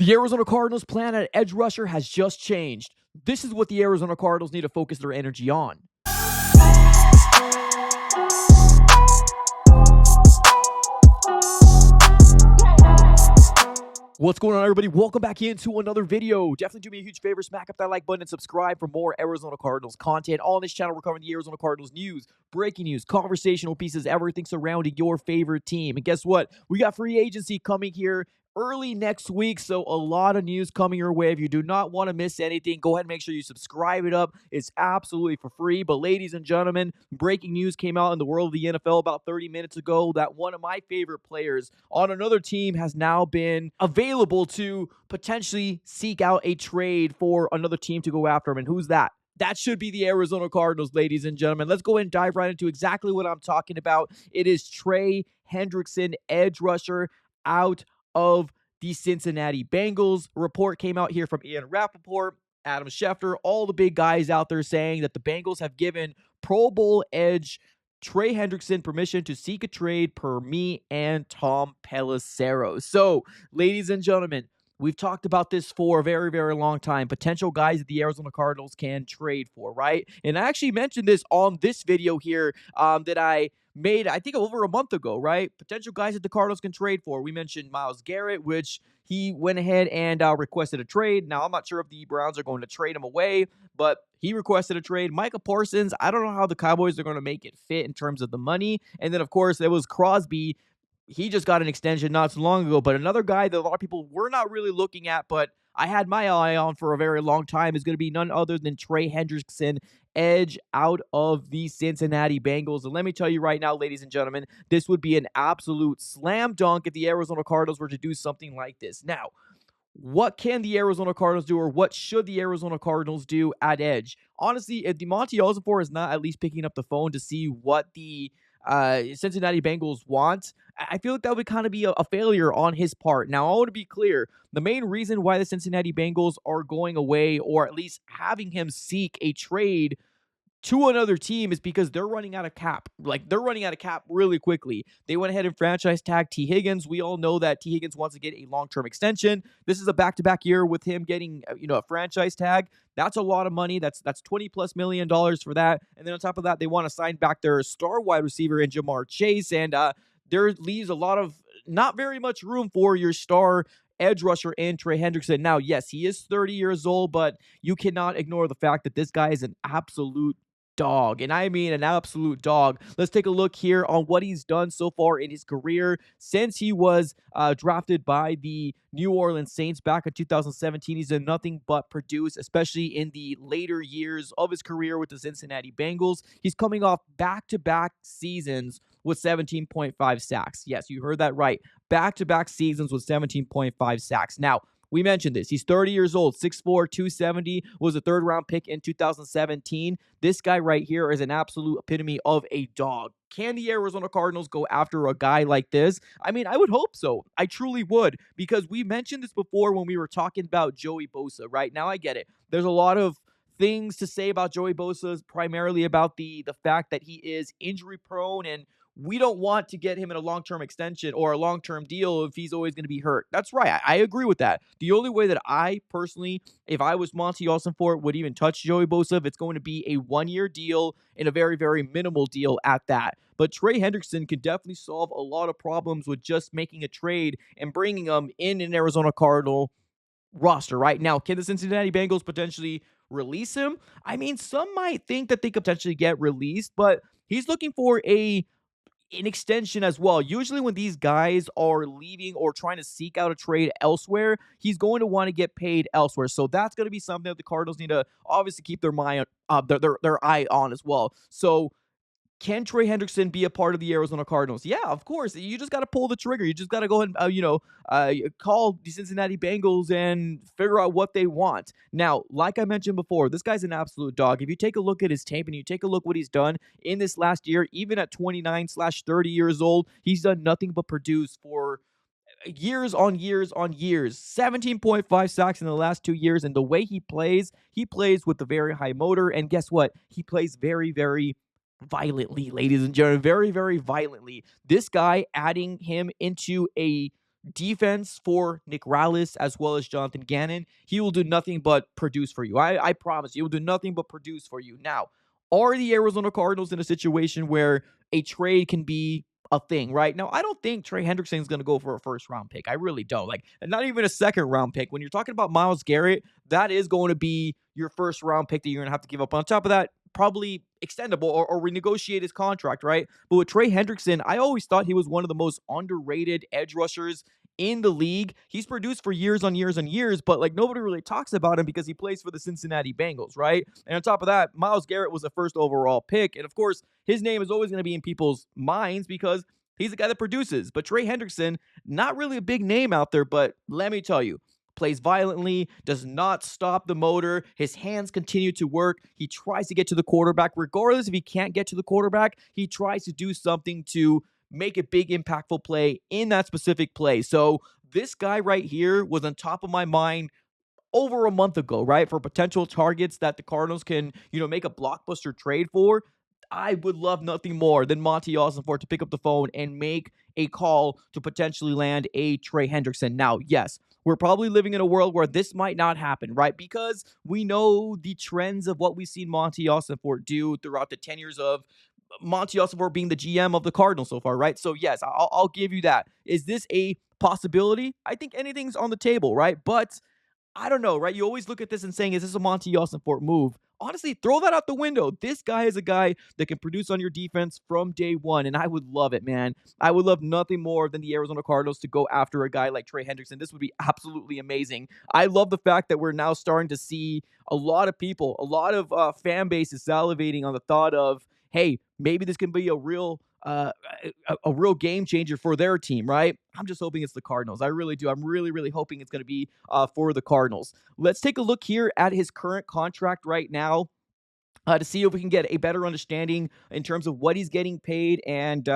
The Arizona Cardinals' plan at edge rusher has just changed. This is what the Arizona Cardinals need to focus their energy on. What's going on, everybody? Welcome back into another video. Definitely do me a huge favor, smack up that like button and subscribe for more Arizona Cardinals content. On this channel, we're covering the Arizona Cardinals news, breaking news, conversational pieces, everything surrounding your favorite team. And guess what? We got free agency coming here early next week, so a lot of news coming your way. If you do not want to miss anything, go ahead and make sure you subscribe it up. It's absolutely for free. But ladies and gentlemen, breaking news came out in the world of the NFL about 30 minutes ago that one of my favorite players on another team has now been available to potentially seek out a trade for another team to go after him. And who's that? That should be the Arizona Cardinals, ladies and gentlemen. Let's go ahead and dive right into exactly what I'm talking about. It is Trey Hendrickson, edge rusher, out of the Cincinnati Bengals. A report came out here from Ian Rappaport, Adam Schefter, all the big guys out there saying that the Bengals have given Pro Bowl edge Trey Hendrickson permission to seek a trade per me and Tom Pelissero. So, ladies and gentlemen, we've talked about this for a very, very long time. Potential guys that the Arizona Cardinals can trade for, right? And I actually mentioned this on this video here that I made, I think, over a month ago, right? Potential guys that the Cardinals can trade for. We mentioned Myles Garrett, which he went ahead and requested a trade. Now, I'm not sure if the Browns are going to trade him away, but he requested a trade. Micah Parsons, I don't know how the Cowboys are going to make it fit in terms of the money. And then, of course, there was Crosby. He just got an extension not so long ago, but another guy that a lot of people were not really looking at, but I had my eye on for a very long time, is going to be none other than Trey Hendrickson, edge out of the Cincinnati Bengals. And let me tell you right now, ladies and gentlemen, this would be an absolute slam dunk if the Arizona Cardinals were to do something like this. Now, what can the Arizona Cardinals do, or what should the Arizona Cardinals do at edge? Honestly, if DeMonte Osborne is not at least picking up the phone to see what the Cincinnati Bengals want, I feel like that would kind of be a failure on his part. Now, I want to be clear. The main reason why the Cincinnati Bengals are going away, or at least having him seek a trade to another team, is because they're running out of cap. Like, they're running out of cap really quickly. They went ahead and franchise tagged T. Higgins. We all know that T. Higgins wants to get a long-term extension. This is a back-to-back year with him getting, a franchise tag. That's a lot of money. That's $20+ million for that. And then on top of that, they want to sign back their star wide receiver in Jamar Chase. And there leaves a lot of not very much room for your star edge rusher in Trey Hendrickson. Now, yes, he is 30 years old, but you cannot ignore the fact that this guy is an absolute dog, and I mean an absolute dog. Let's take a look here on what he's done so far in his career since he was drafted by the New Orleans Saints back in 2017. He's done nothing but produce, especially in the later years of his career with the Cincinnati Bengals. He's coming off back-to-back seasons with 17.5 sacks. Yes, you heard that right. Back-to-back seasons with 17.5 sacks. Now, we mentioned this. He's 30 years old, 6'4", 270, was a third-round pick in 2017. This guy right here is an absolute epitome of a dog. Can the Arizona Cardinals go after a guy like this? I mean, I would hope so. I truly would, because we mentioned this before when we were talking about Joey Bosa, right? Now, I get it. There's a lot of things to say about Joey Bosa, primarily about the fact that he is injury-prone, and we don't want to get him in a long-term extension or a long-term deal if he's always going to be hurt. That's right. I agree with that. The only way that I personally, if I was Monty Ossenfort, would even touch Joey Bosa, if it's going to be a one-year deal and a very, very minimal deal at that. But Trey Hendrickson can definitely solve a lot of problems with just making a trade and bringing him in an Arizona Cardinal roster. Right now, can the Cincinnati Bengals potentially release him? I mean, some might think that they could potentially get released, but he's looking for an extension as well. Usually when these guys are leaving or trying to seek out a trade elsewhere, he's going to want to get paid elsewhere. So that's going to be something that the Cardinals need to obviously keep their eye on as well. So can Trey Hendrickson be a part of the Arizona Cardinals? Yeah, of course. You just got to pull the trigger. You just got to go ahead and, call the Cincinnati Bengals and figure out what they want. Now, like I mentioned before, this guy's an absolute dog. If you take a look at his tape and you take a look what he's done in this last year, even at 29/30 years old, he's done nothing but produce for years on years on years. 17.5 sacks in the last 2 years, and the way he plays with a very high motor, and guess what? He plays very, very violently, ladies and gentlemen, very, very violently. This guy, adding him into a defense for Nick Rallis as well as Jonathan Gannon, he will do nothing but produce for you. I promise you, he will do nothing but produce for you. Now, are the Arizona Cardinals in a situation where a trade can be a thing, right? Now, I don't think Trey Hendrickson is going to go for a first round pick. I really don't. Like, not even a second round pick. When you're talking about Myles Garrett, that is going to be your first round pick that you're going to have to give up. On top of that, probably extendable or renegotiate his contract, right? But with Trey Hendrickson, I always thought he was one of the most underrated edge rushers in the league. He's produced for years on years on years, but like nobody really talks about him because he plays for the Cincinnati Bengals, right? And on top of that, Myles Garrett was a first overall pick. And of course, his name is always going to be in people's minds because he's the guy that produces. But Trey Hendrickson, not really a big name out there, but let me tell you, plays violently, does not stop the motor. His hands continue to work. He tries to get to the quarterback. Regardless if he can't get to the quarterback, he tries to do something to make a big impactful play in that specific play. So this guy right here was on top of my mind over a month ago, right? For potential targets that the Cardinals can, make a blockbuster trade for. I would love nothing more than Monty Ossenfort to pick up the phone and make a call to potentially land a Trey Hendrickson. Now, yes, we're probably living in a world where this might not happen, right? Because we know the trends of what we've seen Monty Ossenfort do throughout the tenures of Monty Ossenfort being the GM of the Cardinals so far, right? So, yes, I'll give you that. Is this a possibility? I think anything's on the table, right? But I don't know, right? You always look at this and saying, is this a Monty Ossenfort move? Honestly, throw that out the window. This guy is a guy that can produce on your defense from day one, and I would love it, man. I would love nothing more than the Arizona Cardinals to go after a guy like Trey Hendrickson. This would be absolutely amazing. I love the fact that we're now starting to see a lot of people, a lot of fan bases salivating on the thought of, hey, maybe this can be a real game changer for their team, right? I'm just hoping it's the Cardinals. I really do. I'm really, really hoping it's going to be for the Cardinals. Let's take a look here at his current contract right now to see if we can get a better understanding in terms of what he's getting paid and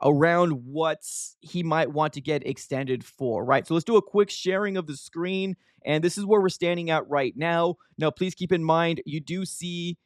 around what he might want to get extended for, right? So let's do a quick sharing of the screen, and this is where we're standing at right now. Now, please keep in mind, you do see...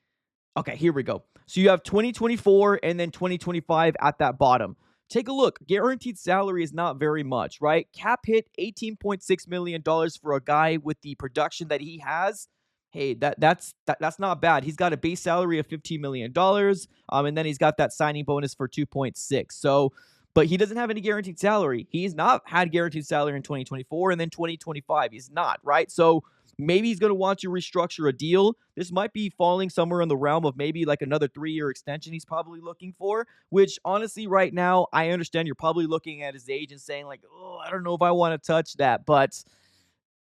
Okay, here we go. So you have 2024 and then 2025 at that bottom. Take a look. Guaranteed salary is not very much, right? Cap hit $18.6 million for a guy with the production that he has. Hey, that's not bad. He's got a base salary of $15 million, and then he's got that signing bonus for 2.6. So, but he doesn't have any guaranteed salary. He's not had guaranteed salary in 2024, and then 2025 he's not, right? So maybe he's going to want to restructure a deal. This might be falling somewhere in the realm of maybe like another 3-year extension he's probably looking for, which honestly right now, I understand you're probably looking at his age and saying like, oh, I don't know if I want to touch that, but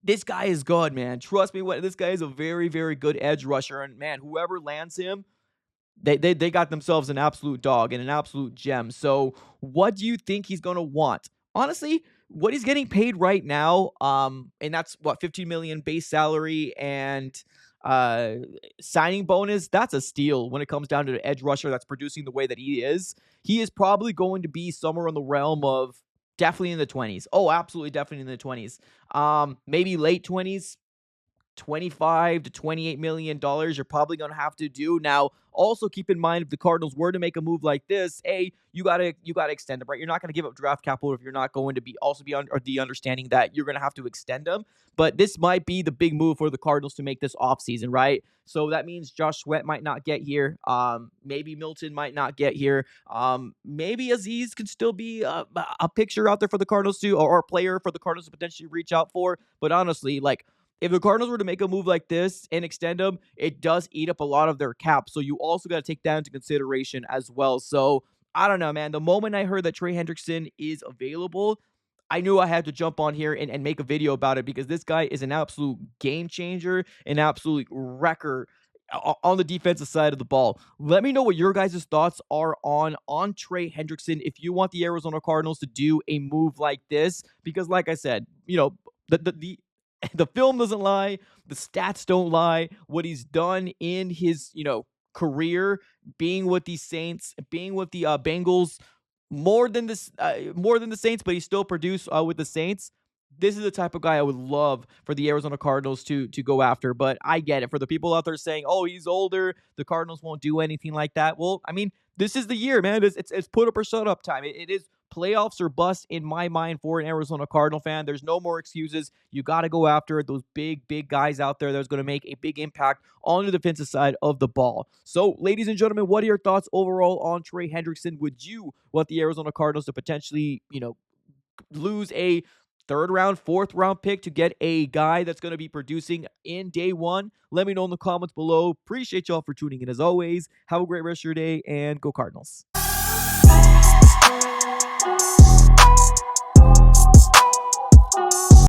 this guy is good, man. Trust me, this guy is a very, very good edge rusher, and man, whoever lands him, they got themselves an absolute dog and an absolute gem. So what do you think he's going to want? Honestly, what he's getting paid right now, and that's what, $15 million base salary and signing bonus, that's a steal when it comes down to the edge rusher that's producing the way that he is. He is probably going to be somewhere in the realm of definitely in the 20s. Oh, absolutely, definitely in the 20s. Maybe late 20s. 25 to 28 million dollars you're probably going to have to do. Now, also keep in mind, if the Cardinals were to make a move like this, you got to extend them, right? You're not going to give up draft capital if you're not going to be under the understanding that you're going to have to extend them. But this might be the big move for the Cardinals to make this offseason, right? So that means Josh Sweat might not get here. Maybe Milton might not get here. Maybe Aziz can still be a picture out there for the Cardinals too, or a player for the Cardinals to potentially reach out for. But honestly, like, if the Cardinals were to make a move like this and extend them, it does eat up a lot of their cap. So you also got to take that into consideration as well. So I don't know, man. The moment I heard that Trey Hendrickson is available, I knew I had to jump on here and make a video about it, because this guy is an absolute game changer, an absolute wrecker on the defensive side of the ball. Let me know what your guys' thoughts are on Trey Hendrickson if you want the Arizona Cardinals to do a move like this, because like I said, the film doesn't lie. The stats don't lie. What he's done in his, career, being with the Saints, being with the Bengals, more than the Saints, but he still produced with the Saints. This is the type of guy I would love for the Arizona Cardinals to go after. But I get it. For the people out there saying, oh, he's older, the Cardinals won't do anything like that. Well, I mean, this is the year, man. It's put up or shut up time. It is playoffs or bust in my mind for an Arizona Cardinal fan. There's no more excuses. You got to go after those big guys out there that's going to make a big impact on the defensive side of the ball. So, ladies and gentlemen, what are your thoughts overall on Trey Hendrickson? Would you want the Arizona Cardinals to potentially, lose a third round, fourth round pick to get a guy that's going to be producing in day one? Let me know in the comments below. Appreciate y'all for tuning in as always. Have a great rest of your day and go Cardinals.